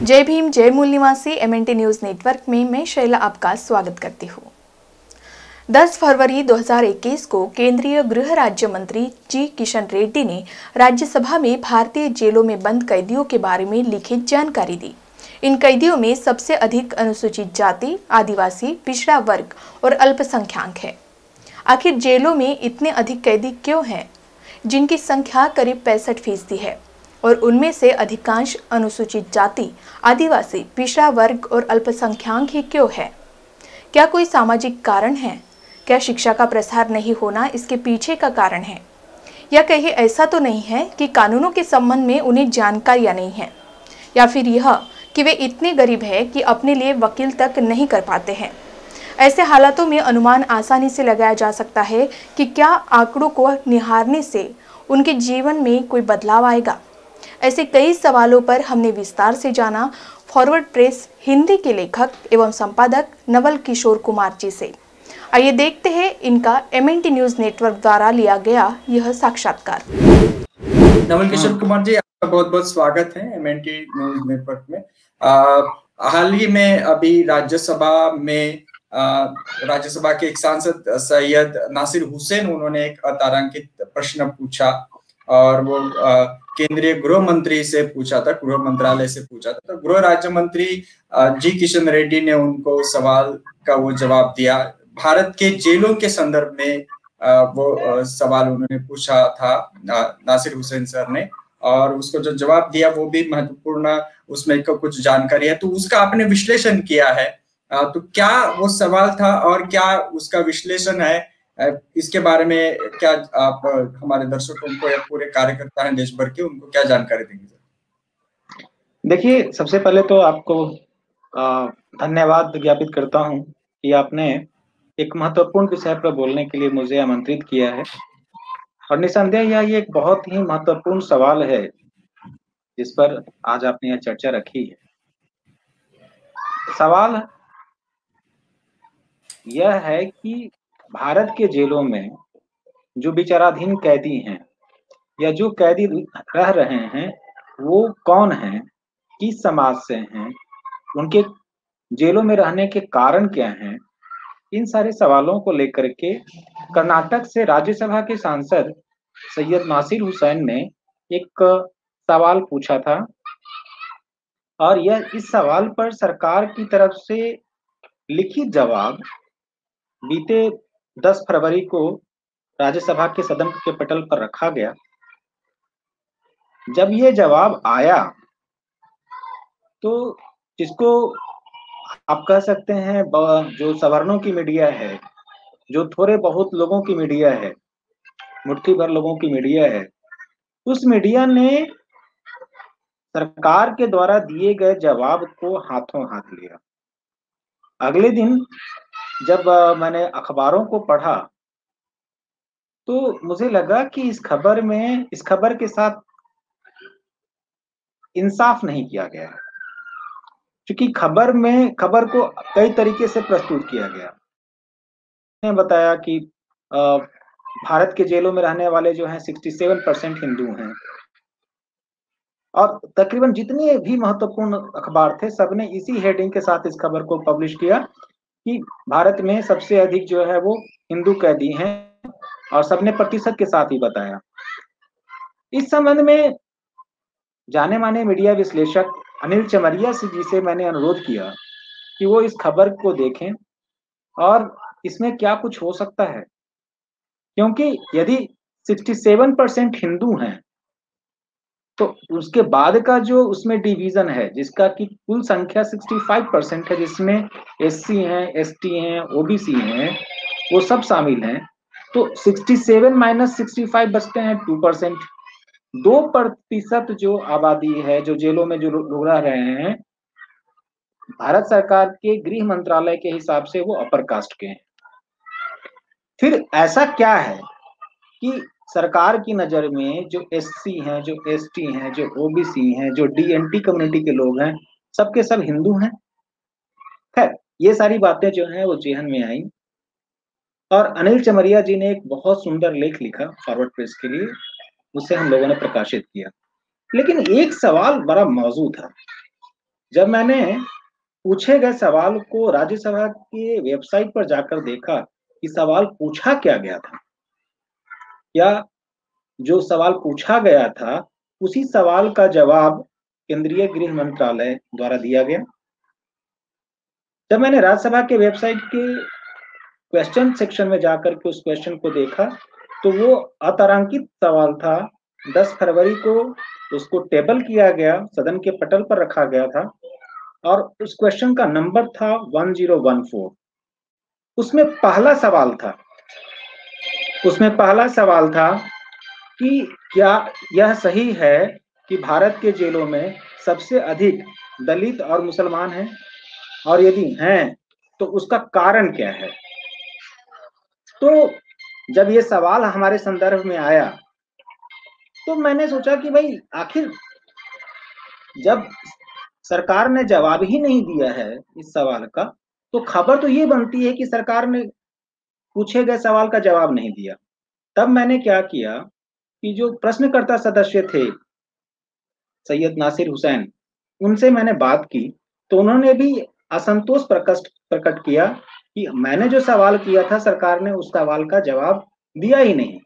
जय भीम जय मूल निवासी एमएनटी न्यूज नेटवर्क में मैं शैला आपका स्वागत करती हूँ। 10 फरवरी 2021 को केंद्रीय गृह राज्य मंत्री जी किशन रेड्डी ने राज्यसभा में भारतीय जेलों में बंद कैदियों के बारे में लिखित जानकारी दी। इन कैदियों में सबसे अधिक अनुसूचित जाति, आदिवासी, पिछड़ा वर्ग और अल्पसंख्यक है। आखिर जेलों में इतने अधिक कैदी क्यों हैं, जिनकी संख्या करीब 65% है और उनमें से अधिकांश अनुसूचित जाति, आदिवासी, पिछड़ा वर्ग और अल्पसंख्यक ही क्यों है? क्या कोई सामाजिक कारण है? क्या शिक्षा का प्रसार नहीं होना इसके पीछे का कारण है? या कहीं ऐसा तो नहीं है कि कानूनों के संबंध में उन्हें जानकारियां नहीं है, या फिर यह कि वे इतने गरीब हैं कि अपने लिए वकील तक नहीं कर पाते हैं? ऐसे हालातों में अनुमान आसानी से लगाया जा सकता है कि क्या आंकड़ों को निहारने से उनके जीवन में कोई बदलाव आएगा। ऐसे कई सवालों पर हमने विस्तार से जाना फॉरवर्ड प्रेस हिंदी के लेखक एवं संपादक नवल किशोर कुमार जी से। आइए देखते हैं इनका एमएनटी न्यूज नेटवर्क द्वारा लिया गया यह साक्षात्कार। नवल किशोर कुमार जी, आपका बहुत बहुत स्वागत है एमएनटी न्यूज नेटवर्क में। हाल ही में अभी राज्यसभा के एक सांसद सैयद नासिर हुसैन, उन्होंने एक तारांकित प्रश्न पूछा और वो केंद्रीय गृह मंत्री से पूछा था, गृह मंत्रालय से पूछा था। तो गृह राज्य मंत्री जी किशन रेड्डी ने उनको सवाल का वो जवाब दिया। भारत के जेलों के संदर्भ में वो सवाल उन्होंने पूछा था नासिर हुसैन सर ने, और उसको जो जवाब दिया वो भी महत्वपूर्ण, उसमें कुछ जानकारी है, तो उसका आपने विश्लेषण किया है। तो क्या वो सवाल था और क्या उसका विश्लेषण है, इसके बारे में क्या आप हमारे दर्शकों को या पूरे कार्यकर्ता हैं देश भर के, उनको क्या जानकारी देंगे? देखिए, सबसे पहले तो आपको धन्यवाद ज्ञापित करता हूं कि आपने एक महत्वपूर्ण विषय पर बोलने के लिए मुझे आमंत्रित किया है, और निसंदेह यह एक बहुत ही महत्वपूर्ण सवाल है जिस पर आज आपने यह चर्चा रखी है। सवाल यह है कि भारत के जेलों में जो विचाराधीन कैदी हैं या जो कैदी रह रहे हैं वो कौन हैं, किस समाज से हैं, उनके जेलों में रहने के कारण क्या हैं। इन सारे सवालों को लेकर के कर्नाटक से राज्यसभा के सांसद सैयद नासिर हुसैन ने एक सवाल पूछा था, और यह इस सवाल पर सरकार की तरफ से लिखित जवाब बीते 10 फरवरी को राज्यसभा के सदन के पटल पर रखा गया। जब ये जवाब आया तो जिसको आप कह सकते हैं जो सवर्णों की मीडिया है, जो थोड़े बहुत लोगों की मीडिया है, मुट्ठी भर लोगों की मीडिया है, उस मीडिया ने सरकार के द्वारा दिए गए जवाब को हाथों हाथ लिया। अगले दिन जब मैंने अखबारों को पढ़ा तो मुझे लगा कि इस खबर के साथ इंसाफ नहीं किया गया है, क्योंकि खबर को कई तरीके से प्रस्तुत किया गया। ने बताया कि भारत के जेलों में रहने वाले जो हैं 67% हिंदू हैं, और तकरीबन जितने भी महत्वपूर्ण अखबार थे सबने इसी हेडिंग के साथ इस खबर को पब्लिश किया कि भारत में सबसे अधिक जो है वो हिंदू कैदी हैं, और सबने प्रतिशत के साथ ही बताया। इस संबंध में जाने माने मीडिया विश्लेषक अनिल चमरिया जी से मैंने अनुरोध किया कि वो इस खबर को देखें और इसमें क्या कुछ हो सकता है, क्योंकि यदि 67% हिंदू हैं तो उसके बाद का जो उसमें डिवीजन है, जिसका कि कुल संख्या 65% है, जिसमें एससी हैं, एसटी हैं, ओबीसी हैं, वो सब शामिल हैं, तो 67 माइनस 65 बचते हैं 2%। 2% जो आबादी है, जो जेलों में जो लोग रह रहे हैं, भारत सरकार के गृह मंत्रालय के हिसाब से वो अपर कास्ट के हैं। फिर ऐसा क्या है कि सरकार की नजर में जो एससी हैं, जो एसटी हैं, जो ओबीसी हैं, जो डीएनटी कम्युनिटी के लोग हैं, सबके सब हिंदू हैं। खैर, ये सारी बातें जो हैं वो जेहन में आई, और अनिल चमरिया जी ने एक बहुत सुंदर लेख लिखा फॉरवर्ड प्रेस के लिए, उसे हम लोगों ने प्रकाशित किया। लेकिन एक सवाल बड़ा मौजूद था जब मैंने पूछे गए सवाल को राज्यसभा के वेबसाइट पर जाकर देखा कि सवाल पूछा क्या गया था, या जो सवाल पूछा गया था उसी सवाल का जवाब केंद्रीय गृह मंत्रालय द्वारा दिया गया। जब मैंने राज्यसभा के वेबसाइट के क्वेश्चन सेक्शन में जाकर के उस क्वेश्चन को देखा तो वो अतारांकित सवाल था। 10 फरवरी को उसको टेबल किया गया, सदन के पटल पर रखा गया था और उस क्वेश्चन का नंबर था 1014। उसमें पहला सवाल था कि क्या यह सही है कि भारत के जेलों में सबसे अधिक दलित और मुसलमान हैं, और यदि हैं तो उसका कारण क्या है। तो जब ये सवाल हमारे संदर्भ में आया तो मैंने सोचा कि भाई आखिर जब सरकार ने जवाब ही नहीं दिया है इस सवाल का, तो खबर तो ये बनती है कि सरकार ने पूछे गए सवाल का जवाब नहीं दिया। तब मैंने क्या किया कि जो प्रश्नकर्ता सदस्य थे सैयद नासिर हुसैन, उनसे मैंने बात की तो उन्होंने भी असंतोष प्रकट किया कि मैंने जो सवाल किया था सरकार ने उस सवाल का जवाब दिया ही नहीं।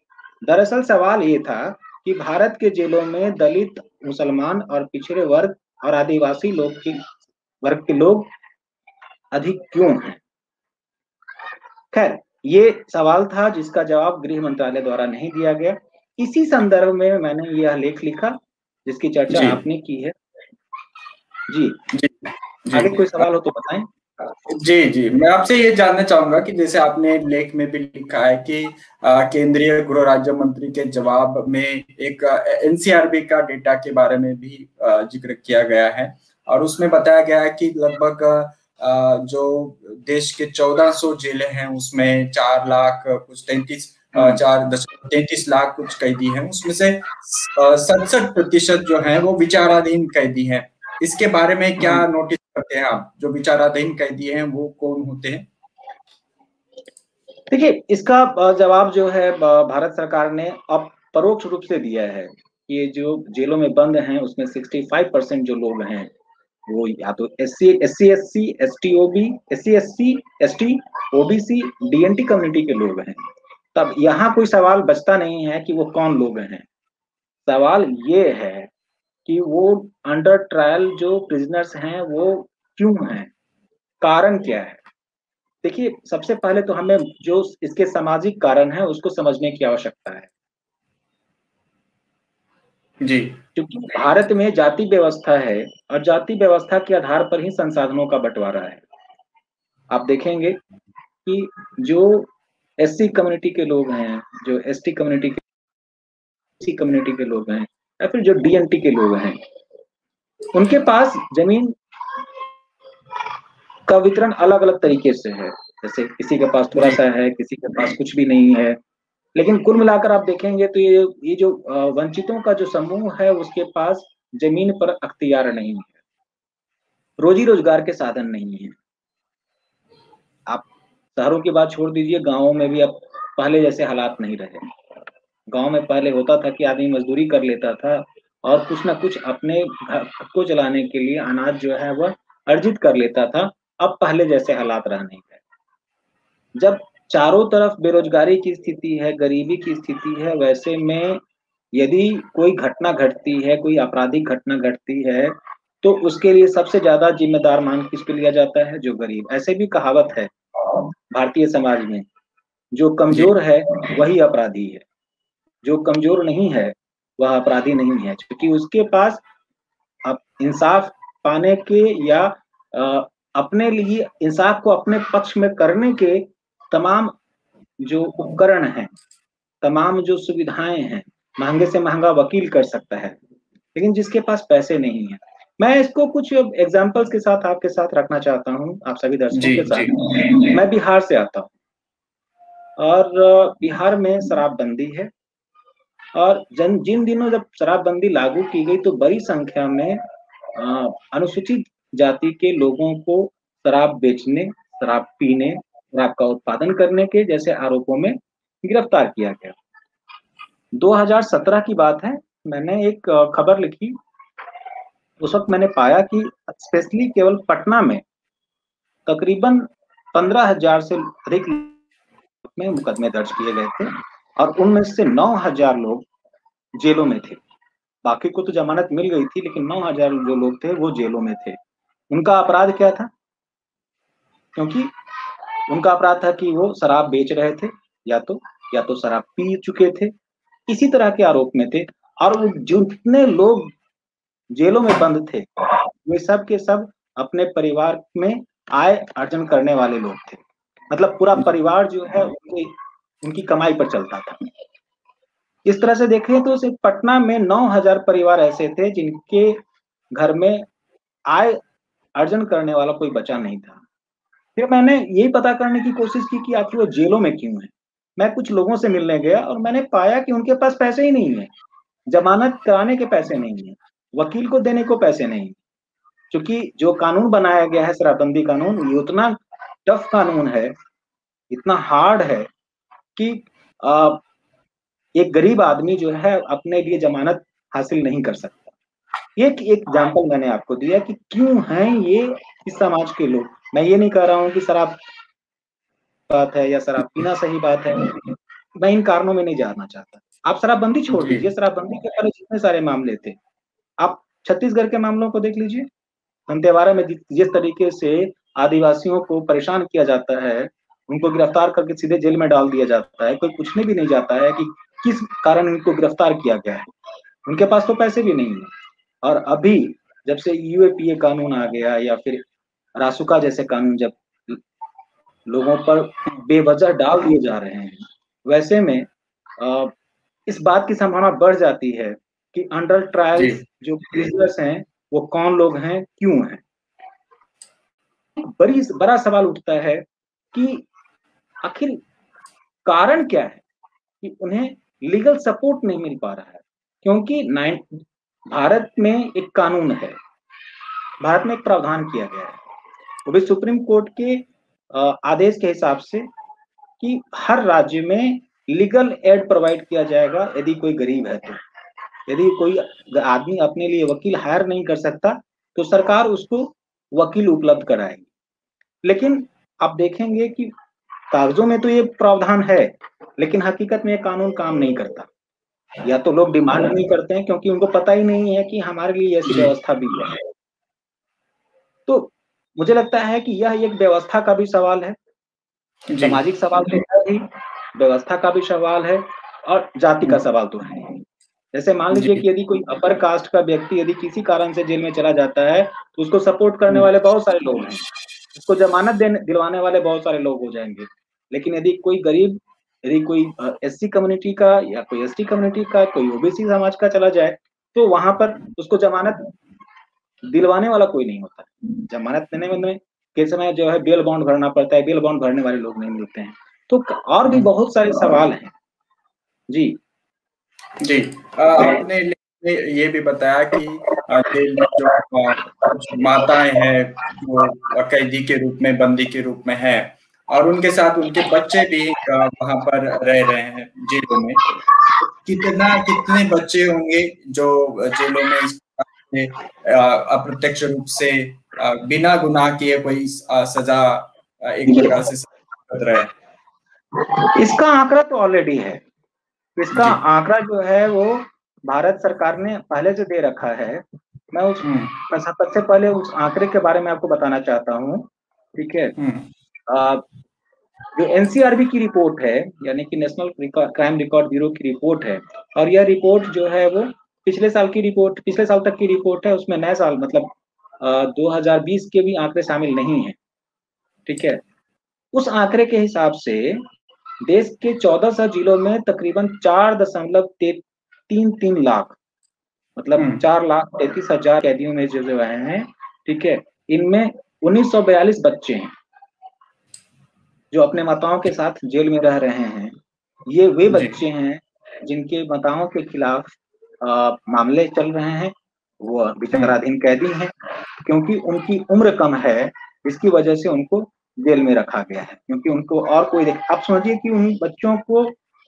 दरअसल सवाल ये था कि भारत के जेलों में दलित, मुसलमान और पिछड़े वर्ग और आदिवासी वर्ग के लोग अधिक क्यों हैं। खैर, ये सवाल था जिसका जवाब गृह मंत्रालय द्वारा नहीं दिया गया। इसी संदर्भ में मैंने यह लेख लिखा जिसकी चर्चा आपने की है। जी जी जी आगे कोई सवाल हो तो बताएं। जी जी, मैं आपसे ये जानना चाहूंगा कि जैसे आपने लेख में भी लिखा है कि केंद्रीय गृह राज्य मंत्री के जवाब में एक एनसीआरबी का डेटा के बारे में भी जिक्र किया गया है और उसमें बताया गया है कि लगभग जो देश के 1400 जेलें हैं उसमें 4 लाख कुछ 4.33 लाख कुछ कैदी हैं, उसमें से 67% जो है वो विचाराधीन कैदी हैं। इसके बारे में क्या नोटिस करते हैं आप? जो विचाराधीन कैदी हैं वो कौन होते हैं? देखिए, इसका जवाब जो है भारत सरकार ने अब परोक्ष रूप से दिया है। ये जो जेलों में बंद हैं उसमें 65% जो लोग हैं वो या तो SC SC ST OB SC SC ST OBC DNT community के लोग हैं। तब यहाँ कोई सवाल बचता नहीं है कि वो कौन लोग हैं। सवाल ये है कि वो अंडर ट्रायल जो प्रिजनर्स हैं वो क्यों हैं, कारण क्या है। देखिए, सबसे पहले तो हमें जो इसके सामाजिक कारण है उसको समझने की आवश्यकता है। जी, क्योंकि भारत में जाति व्यवस्था है और जाति व्यवस्था के आधार पर ही संसाधनों का बंटवारा है। आप देखेंगे कि जो SC कम्युनिटी के लोग हैं, जो ST कम्युनिटी के SC कम्युनिटी के लोग हैं या फिर जो DNT के लोग हैं, उनके पास जमीन का वितरण अलग अलग तरीके से है। जैसे किसी के पास थोड़ा सा है, किसी के पास कुछ भी नहीं है। लेकिन कुल मिलाकर आप देखेंगे तो ये जो वंचितों का जो समूह है उसके पास जमीन पर अख्तियार नहीं है, रोजी रोजगार के साधन नहीं है। आप शहरों की बात छोड़ दीजिए, गांवों में भी अब पहले जैसे हालात नहीं रहे। गांव में पहले होता था कि आदमी मजदूरी कर लेता था और कुछ ना कुछ अपने घर को चलाने के लिए अनाज जो है वह अर्जित कर लेता था। अब पहले जैसे हालात रह नहीं गए। जब चारों तरफ बेरोजगारी की स्थिति है, गरीबी की स्थिति है, वैसे में यदि कोई घटना घटती है, कोई आपराधिक घटना घटती है, तो उसके लिए सबसे ज्यादा जिम्मेदार मान किसको लिया जाता है? जो गरीब। ऐसे भी कहावत है भारतीय समाज में, जो कमजोर है वही अपराधी है, जो कमजोर नहीं है वह अपराधी नहीं है। क्योंकि उसके पास इंसाफ पाने के या अपने लिए इंसाफ को अपने पक्ष में करने के तमाम जो उपकरण हैं, तमाम जो सुविधाएं हैं, महंगे से महंगा वकील कर सकता है, लेकिन जिसके पास पैसे नहीं है। मैं इसको कुछ एग्जांपल्स के साथ आपके साथ रखना चाहता हूं, आप सभी दर्शकों के साथ। मैं बिहार से आता हूं और बिहार में शराबबंदी है और जिन दिनों जब शराबबंदी लागू की गई तो बड़ी संख्या में अनुसूचित जाति के लोगों को शराब बेचने, शराब पीने, शराब का उत्पादन करने के जैसे आरोपों में गिरफ्तार किया गया। 2017 की बात है, मैंने एक खबर लिखी उस वक्त मैंने पाया कि स्पेशली केवल पटना में तकरीबन 15,000 से अधिक में मुकदमे दर्ज किए गए थे और उनमें से 9,000 लोग जेलों में थे। बाकी को तो जमानत मिल गई थी, लेकिन 9,000 जो लोग थे वो जेलों में थे। उनका अपराध क्या था? क्योंकि उनका अपराध था कि वो शराब बेच रहे थे, या तो शराब पी चुके थे, इसी तरह के आरोप में थे। और वो जितने लोग जेलों में बंद थे, वे सब के सब अपने परिवार में आय अर्जन करने वाले लोग थे। मतलब पूरा परिवार जो है उनकी कमाई पर चलता था। इस तरह से देखें तो सिर्फ पटना में 9,000 परिवार ऐसे थे जिनके घर में आय अर्जन करने वाला कोई बचा नहीं था। फिर मैंने यही पता करने की कोशिश की कि आखिर वो जेलों में क्यों है। मैं कुछ लोगों से मिलने गया और मैंने पाया कि उनके पास पैसे ही नहीं है, जमानत कराने के पैसे नहीं है, वकील को देने को पैसे नहीं है। क्योंकि जो कानून बनाया गया है शराबबंदी कानून, ये उतना टफ कानून है, इतना हार्ड है कि एक गरीब आदमी जो है अपने लिए जमानत हासिल नहीं कर सकता। एक एग्जाम्पल मैंने आपको दिया कि क्यों हैं ये इस समाज के लोग। मैं ये नहीं कह रहा हूं कि शराब बात है या शराब पीना सही बात है, मैं इन कारणों में नहीं जानना चाहता। आप शराबबंदी छोड़ जी दीजिए, शराबबंदी के पहले जितने सारे मामले थे, आप छत्तीसगढ़ के मामलों को देख लीजिए। दंतेवाड़ा में जिस तरीके से आदिवासियों को परेशान किया जाता है, उनको गिरफ्तार करके सीधे जेल में डाल दिया जाता है, कोई पूछने भी नहीं जाता है कि किस कारण इनको गिरफ्तार किया गया है। उनके पास तो पैसे भी नहीं है। और अभी जब से यूएपीए कानून आ गया या फिर रासुका जैसे कानून जब लोगों पर बेवजह डाल दिए जा रहे हैं, वैसे में इस बात की संभावना बढ़ जाती है कि अंडर जी ट्रायल्स जो प्रिजनर्स हैं वो कौन लोग हैं, क्यों हैं। बड़ा सवाल उठता है कि आखिर कारण क्या है कि उन्हें लीगल सपोर्ट नहीं मिल पा रहा है। क्योंकि भारत में एक कानून है, भारत में एक प्रावधान किया गया है, वो भी सुप्रीम कोर्ट के आदेश के हिसाब से, कि हर राज्य में लीगल एड प्रोवाइड किया जाएगा यदि कोई गरीब है तो। यदि कोई आदमी अपने लिए वकील हायर नहीं कर सकता तो सरकार उसको वकील उपलब्ध कराएगी। लेकिन आप देखेंगे कि कागजों में तो ये प्रावधान है, लेकिन हकीकत में ये कानून काम नहीं करता। या तो लोग डिमांड नहीं करते हैं क्योंकि उनको पता ही नहीं है कि हमारे लिए ऐसी जी व्यवस्था भी है। तो मुझे लगता है कि यह एक व्यवस्था का भी सवाल है, जी सामाजिक सवाल तो है ही, व्यवस्था का भी सवाल है, और जाति का सवाल तो है ही। जैसे मान लीजिए जी कि यदि कोई अपर कास्ट का व्यक्ति यदि किसी कारण से जेल में चला जाता है तो उसको सपोर्ट करने वाले बहुत सारे लोग हैं, उसको जमानत दिलवाने वाले बहुत सारे लोग हो जाएंगे। लेकिन यदि कोई गरीब, यदि कोई एससी कम्युनिटी का या कोई एसटी कम्युनिटी का, कोई ओबीसी समाज का चला जाए तो वहां पर उसको जमानत दिलवाने वाला कोई नहीं होता। जमानत देने में के समय जो है बेल बॉन्ड भरना पड़ता है, बेल बॉन्ड भरने वाले लोग नहीं मिलते हैं। तो और भी बहुत सारे सवाल हैं। जी जी आपने ये भी बताया कि जेल में जो कुछ माताएं हैं जो कैदी के रूप में, बंदी के रूप में है, और उनके साथ उनके बच्चे भी वहां पर रह रहे हैं जेलों में। कितने बच्चे होंगे जो जेलों में इस प्रकार से अप्रत्यक्ष रूप से बिना गुनाह किए कोई सजा एक प्रकार से कर रहे हैं। इसका आंकड़ा तो ऑलरेडी है। इसका जी आंकड़ा जो है वो भारत सरकार ने पहले से दे रखा है। मैं सबसे पहले उस आंकड़े के बारे में आपको बताना चाहता हूँ। ठीक है, जो एनसीआरबी की रिपोर्ट है, यानी कि नेशनल क्राइम रिकॉर्ड ब्यूरो की रिपोर्ट है, और यह रिपोर्ट जो है वो पिछले साल तक की रिपोर्ट है। उसमें नए साल मतलब 2020 के भी आंकड़े शामिल नहीं है। ठीक है, उस आंकड़े के हिसाब से देश के 1400 जिलों में तकरीबन 4.33 लाख, मतलब 4,33,000 कैदियों में जो रहे हैं। ठीक है, इनमें 1942 बच्चे हैं जो अपने माताओं के साथ जेल में रह रहे हैं। ये वे बच्चे हैं जिनके माताओं के खिलाफ मामले चल रहे हैं, वो विचाराधीन कैदी हैं। क्योंकि उनकी उम्र कम है, इसकी वजह से उनको जेल में रखा गया है। क्योंकि उनको और कोई आप समझिए कि उन बच्चों को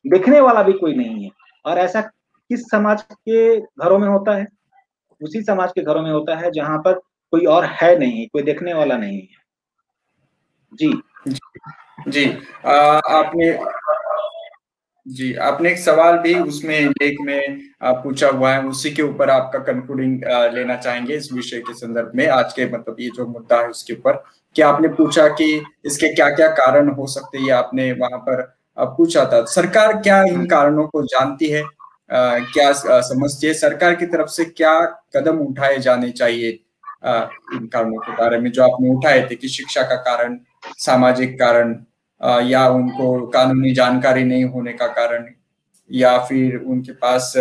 देखने वाला भी कोई नहीं है। और ऐसा किस समाज के घरों में होता है उसी समाज के घरों में होता है जहां पर कोई और है नहीं, कोई देखने वाला नहीं है। जी जी आपने एक सवाल भी उसमें लेख में पूछा हुआ है, उसी के ऊपर आपका कंक्लूडिंग लेना चाहेंगे इस विषय के संदर्भ में, आज के मतलब ये जो मुद्दा है उसके ऊपर। कि आपने पूछा कि इसके क्या क्या कारण हो सकते हैं, ये आपने वहां पर पूछा था। सरकार क्या इन कारणों को जानती है, क्या समझती है, सरकार की तरफ से क्या कदम उठाए जाने चाहिए इन कारणों के बारे में जो आपने उठाए थे, कि शिक्षा का कारण, सामाजिक कारण, या उनको कानूनी जानकारी नहीं होने का कारण, या फिर उनके पास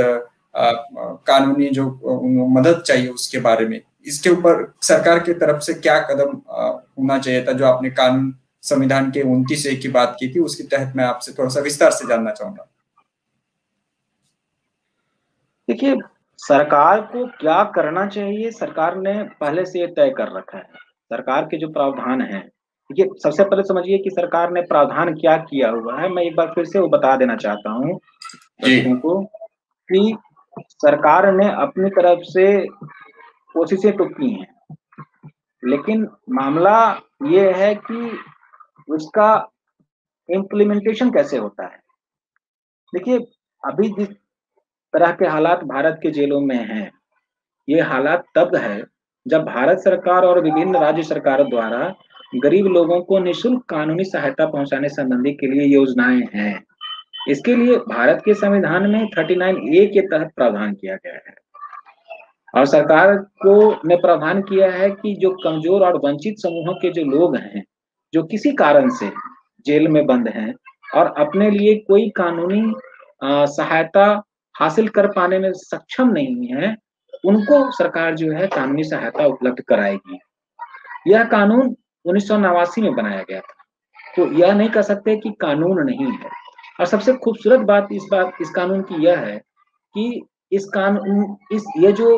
कानूनी जो मदद चाहिए उसके बारे में, इसके ऊपर सरकार की तरफ से क्या कदम होना चाहिए था, जो आपने कानून संविधान के 29A की बात की थी, उसके तहत मैं आपसे थोड़ा सा विस्तार से जानना चाहूंगा। देखिए, सरकार को क्या करना चाहिए, सरकार ने पहले से ये तय कर रखा है। सरकार के जो प्रावधान हैं, देखिए सबसे पहले समझिए कि सरकार ने प्रावधान क्या किया हुआ है। मैं एक बार फिर से वो बता देना चाहता हूँ जी दर्शकों को कि सरकार ने अपनी तरफ से कोशिशें तो की हैं, लेकिन मामला ये है कि उसका इम्प्लीमेंटेशन कैसे होता है। देखिए, अभी जिस तरह के हालात भारत के जेलों में हैं, ये हालात तब है जब भारत सरकार और विभिन्न राज्य सरकारों द्वारा गरीब लोगों को निःशुल्क कानूनी सहायता पहुंचाने संबंधी के लिए योजनाएं हैं। इसके लिए भारत के संविधान में 39A के तहत प्रावधान किया गया है और सरकार को ने प्रावधान किया है कि जो कमजोर और वंचित समूहों के जो लोग हैं, जो किसी कारण से जेल में बंद हैं और अपने लिए कोई कानूनी सहायता हासिल कर पाने में सक्षम नहीं है, उनको सरकार जो है कानूनी सहायता उपलब्ध कराएगी। यह कानून 1989 में बनाया गया था, तो यह नहीं कह सकते कि कानून नहीं है। और सबसे खूबसूरत बात इस कानून की यह है कि ये जो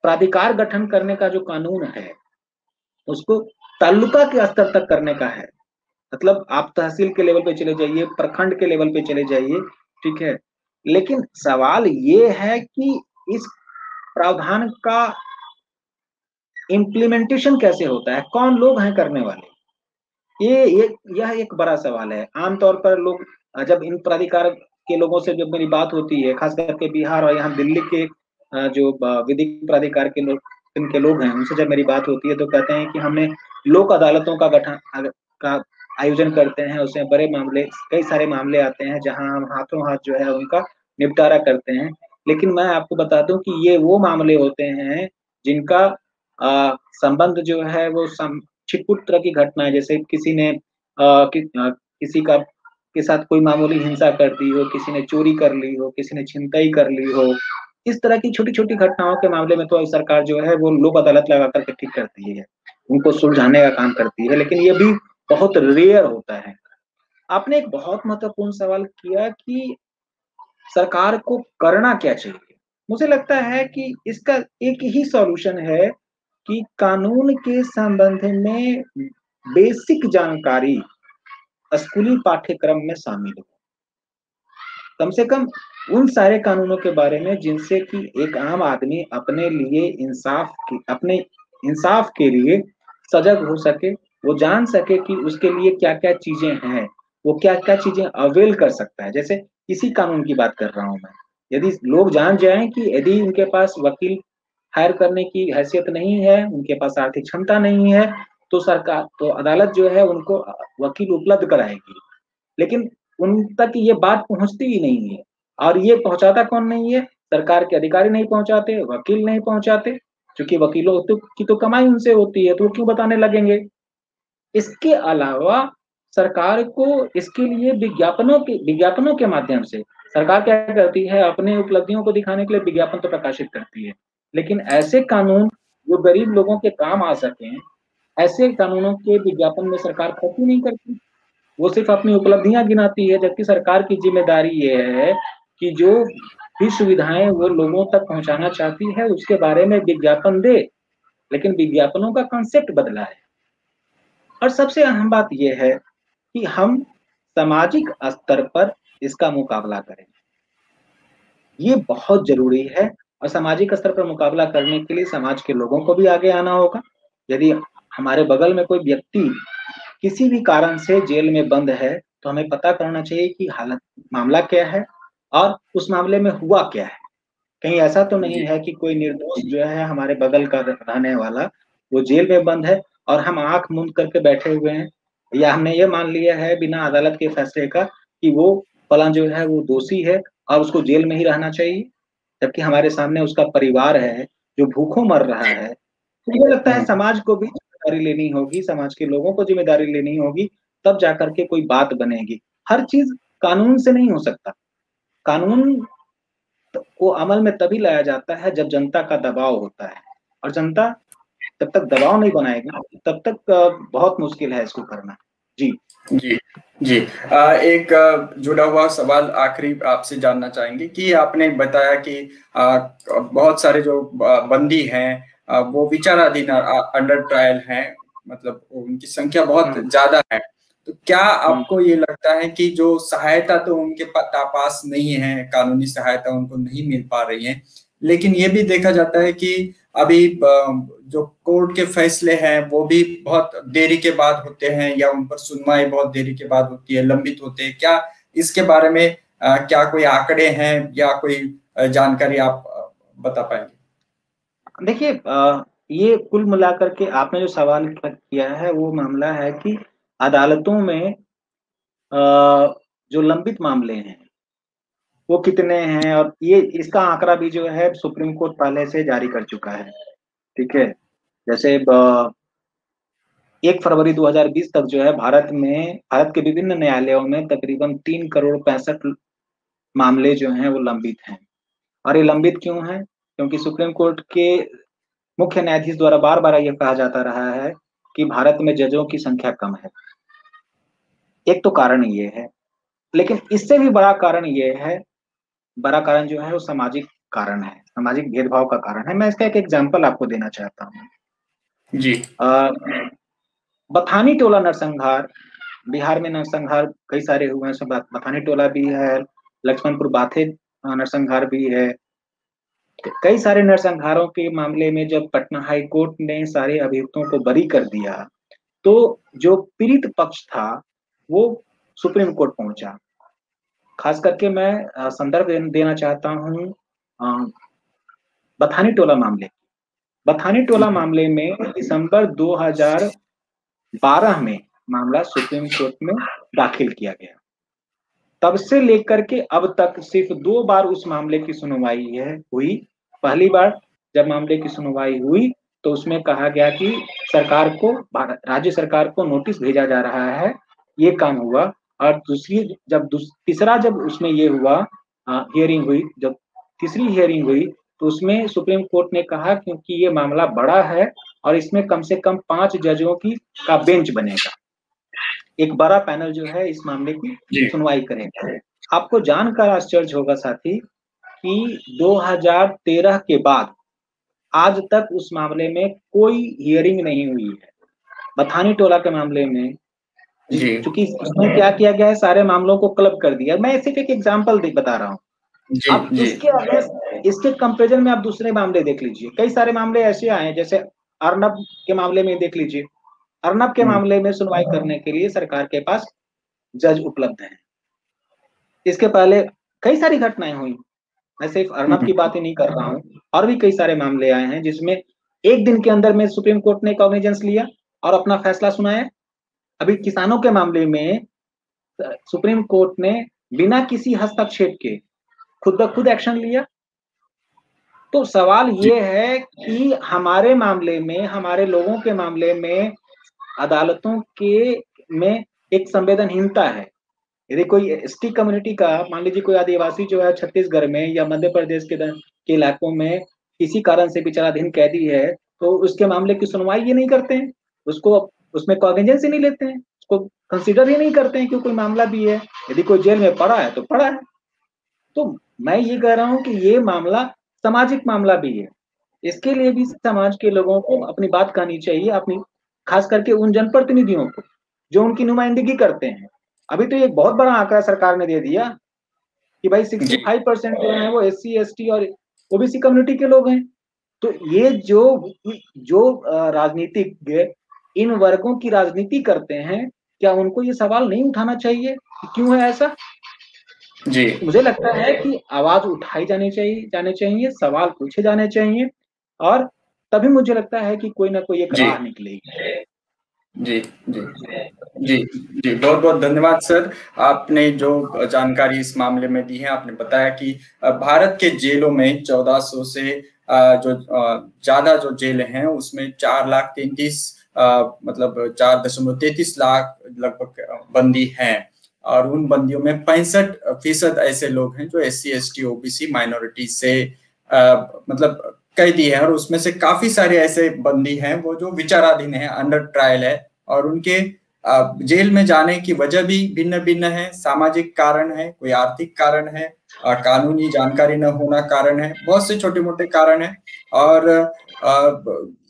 प्राधिकार गठन करने का जो कानून है, उसको तालुका के स्तर तक करने का है। मतलब आप तहसील के लेवल पे चले जाइए, प्रखंड के लेवल पे चले जाइए, ठीक है। लेकिन सवाल ये है कि इस प्रावधान का इम्प्लीमेंटेशन कैसे होता है, कौन लोग हैं करने वाले, यह एक बड़ा सवाल है। आमतौर पर लोग जब इन प्राधिकार के लोगों से जब मेरी बात होती है, खास करके बिहार और यहाँ दिल्ली के जो विधिक प्राधिकार के लोग, इनके लोग हैं, उनसे जब मेरी बात होती है तो कहते हैं कि हमने लोक अदालतों का गठन का आयोजन करते हैं, उसमें बड़े मामले, कई सारे मामले आते हैं जहां हम हाथों हाथ जो है उनका निपटारा करते हैं। लेकिन मैं आपको बता दूं कि ये वो मामले होते हैं जिनका संबंध जो है वो छिटपुट तरह की घटना है, जैसे किसी ने किसी का के साथ कोई मामूली हिंसा कर दी हो, किसी ने चोरी कर ली हो, किसी ने छिनतई कर ली हो, इस तरह की छोटी-छोटी घटनाओं के मामले में तो सरकार जो है वो लोक अदालत लगा करके ठीक करती है, उनको सुलझाने का काम करती है, लेकिन ये भी बहुत रेयर होता है। आपने एक बहुत महत्वपूर्ण सवाल किया कि सरकार को करना क्या चाहिए? मुझे लगता है कि इसका एक ही सॉल्यूशन है कि कानून के संबंध में बेसिक जानकारी स्कूली पाठ्यक्रम में शामिल हो। कम से कम उन सारे कानूनों के बारे में जिनसे कि एक आम आदमी अपने इंसाफ के लिए सजग हो सके, वो जान सके कि उसके लिए क्या-क्या चीजें हैं, वो क्या-क्या चीजें अवेल कर सकता है। जैसे इसी कानून की बात कर रहा हूँ मैं। यदि लोग जान जाएं कि यदि उनके पास वकील हायर करने की हैसियत नहीं है, उनके पास आर्थिक क्षमता नहीं है, तो अदालत जो है उनको वकील उपलब्ध कराएगी। लेकिन उन तक ये बात पहुंचती ही नहीं है, और ये पहुंचाता कौन नहीं है? सरकार के अधिकारी नहीं पहुंचाते, वकील नहीं पहुंचाते, क्योंकि वकीलों की तो कमाई उनसे होती है, तो वो क्यों बताने लगेंगे। इसके अलावा सरकार को इसके लिए विज्ञापनों के माध्यम से सरकार क्या करती है, अपने उपलब्धियों को दिखाने के लिए विज्ञापन तो प्रकाशित करती है, लेकिन ऐसे कानून जो गरीब लोगों के काम आ सके, ऐसे कानूनों के विज्ञापन में सरकार खर्च ही नहीं करती। वो सिर्फ अपनी उपलब्धियां गिनाती है, जबकि सरकार की जिम्मेदारी ये है कि जो भी सुविधाएं वो लोगों तक पहुंचाना चाहती है उसके बारे में विज्ञापन दे। लेकिन विज्ञापनों का कॉन्सेप्ट बदला है। और सबसे अहम बात यह है कि हम सामाजिक स्तर पर इसका मुकाबला करें। ये बहुत जरूरी है और सामाजिक स्तर पर मुकाबला करने के लिए समाज के लोगों को भी आगे आना होगा। यदि हमारे बगल में कोई व्यक्ति किसी भी कारण से जेल में बंद है, तो हमें पता करना चाहिए कि हालत मामला क्या है और उस मामले में हुआ क्या है। कहीं ऐसा तो नहीं जी है कि कोई निर्दोष जो है हमारे बगल का रहने वाला वो जेल में बंद है और हम आंख मूंद करके बैठे हुए हैं, या हमने ये मान लिया है बिना अदालत के फैसले का कि वो फलां जो है वो दोषी है और उसको जेल में ही रहना चाहिए, जबकि हमारे सामने उसका परिवार है जो भूखों मर रहा जी है। तो मुझे लगता है समाज को भी जिम्मेदारी लेनी होगी, समाज के लोगों को जिम्मेदारी लेनी होगी, तब जाकर के कोई बात बनेगी। हर चीज कानून से नहीं हो सकता। कानून को अमल में तभी लाया जाता है जब जनता का दबाव होता है, और जनता जब तक दबाव नहीं बनाएगी तब तक बहुत मुश्किल है इसको करना। जी जी जी। एक जुड़ा हुआ सवाल आखिरी आपसे जानना चाहेंगे कि आपने बताया कि बहुत सारे जो बंदी हैं वो विचाराधीन अंडर ट्रायल हैं, मतलब उनकी संख्या बहुत हम्म ज्यादा है। तो क्या हम्म आपको ये लगता है कि जो सहायता तो उनके पास नहीं है, कानूनी सहायता उनको नहीं मिल पा रही है, लेकिन ये भी देखा जाता है कि अभी जो कोर्ट के फैसले हैं वो भी बहुत देरी के बाद होते हैं, या उन पर सुनवाई बहुत देरी के बाद होती है, लंबित होते हैं। क्या इसके बारे में क्या कोई आंकड़े हैं या कोई जानकारी आप बता पाएंगे? देखिए, ये कुल मिलाकर के आपने जो सवाल किया है वो मामला है कि अदालतों में जो लंबित मामले हैं वो कितने हैं, और ये इसका आंकड़ा भी जो है सुप्रीम कोर्ट पहले से जारी कर चुका है। ठीक है, जैसे 1 फरवरी 2020 तक जो है भारत के विभिन्न न्यायालयों में तकरीबन 3 करोड़ 65 मामले जो हैं वो लंबित हैं। और ये लंबित क्यों हैं? क्योंकि सुप्रीम कोर्ट के मुख्य न्यायाधीश द्वारा बार बार यह कहा जाता रहा है कि भारत में जजों की संख्या कम है। एक तो कारण ये है, लेकिन इससे भी बड़ा कारण जो है वो सामाजिक कारण है, सामाजिक भेदभाव का कारण है। मैं इसका एक एग्जाम्पल आपको देना चाहता हूँ। जी बथानी टोला नरसंहार, बिहार में नरसंहार कई सारे हुए हैं, सब बथानी टोला भी है, लक्ष्मणपुर बाथे नरसंहार भी है। कई सारे नरसंहारों के मामले में जब पटना हाई कोर्ट ने सारे अभियुक्तों को बरी कर दिया, तो जो पीड़ित पक्ष था वो सुप्रीम कोर्ट पहुंचा। खास करके मैं संदर्भ देना चाहता हूँ बथानी टोला मामले। बथानी टोला मामले में दिसंबर 2012 में मामला सुप्रीम कोर्ट में दाखिल किया गया। तब से लेकर के अब तक सिर्फ 2 बार उस मामले की सुनवाई हुई। पहली बार जब मामले की सुनवाई हुई तो उसमें कहा गया कि राज्य सरकार को नोटिस भेजा जा रहा है, ये काम हुआ। और तीसरा जब उसमें ये हुआ, हियरिंग हुई, जब तीसरी हियरिंग हुई तो उसमें सुप्रीम कोर्ट ने कहा क्योंकि ये मामला बड़ा है और इसमें कम से कम 5 जजों का बेंच बनेगा, एक बड़ा पैनल जो है इस मामले की जी सुनवाई करेगा। आपको जानकर आश्चर्य होगा साथी कि 2013 के बाद आज तक उस मामले में कोई हियरिंग नहीं हुई है। बथानी टोला के मामले में जी चूंकि इसमें क्या किया गया है, सारे मामलों को क्लब कर दिया। मैं सिर्फ एक एग्जाम्पल बता रहा हूँ। जी अब जी इसके कंपेरिजन में आप दूसरे मामले देख लीजिए। कई सारे मामले ऐसे आए हैं, जैसे अर्नब के मामले में देख लीजिए। अर्नब के मामले में सुनवाई करने के लिए सरकार के पास जज उपलब्ध हैं। इसके पहले कई सारी घटनाएं हुई, मैं सिर्फ अर्नब की बात ही नहीं कर रहा हूँ, और भी कई सारे मामले आए हैं जिसमें एक दिन के अंदर में सुप्रीम कोर्ट ने कॉग्निजेंस लिया और अपना फैसला सुनाया। अभी किसानों के मामले में सुप्रीम कोर्ट ने बिना किसी हस्तक्षेप के खुद ब खुद एक्शन लिया। तो सवाल जी ये है कि हमारे मामले में, हमारे लोगों के मामले में अदालतों के में एक संवेदनहीनता है। यदि कोई एसटी कम्युनिटी का, मान लीजिए कोई आदिवासी जो है छत्तीसगढ़ में या मध्य प्रदेश के इलाकों में किसी कारण से विचाराधीन कैदी है, तो उसके मामले की सुनवाई ये नहीं करते हैं, उसको उसमें कॉग्निजेंस ही नहीं लेते हैं, उसको कंसीडर ही नहीं करते हैं कि कोई मामला भी है। यदि कोई जेल में पड़ा है तो पड़ा है। तो मैं ये कह रहा हूँ कि ये मामला सामाजिक मामला भी है। इसके लिए भी समाज के लोगों को अपनी बात कहनी चाहिए, अपनी खास करके उन जनप्रतिनिधियों को जो उनकी नुमाइंदगी करते हैं। अभी तो एक बहुत बड़ा आंकड़ा सरकार ने दे दिया कि भाई जी 65% जो है वो SC ST और ओबीसी कम्युनिटी के लोग हैं। तो ये जो जो राजनीतिज्ञ इन वर्गों की राजनीति करते हैं, क्या उनको ये सवाल नहीं उठाना चाहिए कि क्यों है ऐसा? जी मुझे लगता है कि आवाज उठाई जाने चाहिए, सवाल पूछे जाने चाहिए, और तभी मुझे लगता है कि कोई ना कोई एक जी राह निकलेगी। जी जी जी जी, बहुत बहुत धन्यवाद सर। आपने जो जानकारी इस मामले में दी है, आपने बताया कि भारत के जेलों में 1400 से जो ज्यादा जो जेल हैं उसमें 4,33,000 मतलब 4.33 लाख लगभग बंदी हैं, और उन बंदियों में 65% ऐसे लोग हैं जो SC ST OBC माइनॉरिटी से मतलब कैदी है, और उसमें से काफी सारे ऐसे बंदी हैं वो जो विचाराधीन है, अंडर ट्रायल है, और उनके जेल में जाने की वजह भी भिन्न भिन्न है। सामाजिक कारण है, कोई आर्थिक कारण है, कानूनी जानकारी न होना कारण है, बहुत से छोटे मोटे कारण है, और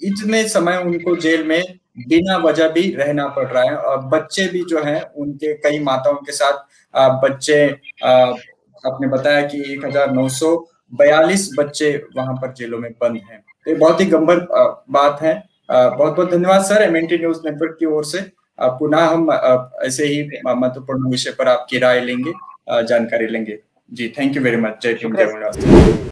इतने समय उनको जेल में बिना वजह भी रहना पड़ रहा है। और बच्चे भी जो हैं उनके कई माताओं के साथ बच्चे आपने बताया कि 1942 बच्चे वहां पर जेलों में बंद हैं। तो ये बहुत ही गंभीर बात है। बहुत बहुत धन्यवाद सर, MNT न्यूज नेटवर्क की ओर से। पुनः हम ऐसे ही महत्वपूर्ण विषय पर आपकी राय लेंगे, जानकारी लेंगे। जी, थैंक यू वेरी मच। जय भीम, जय शुक्रिया। महाराष्ट्र।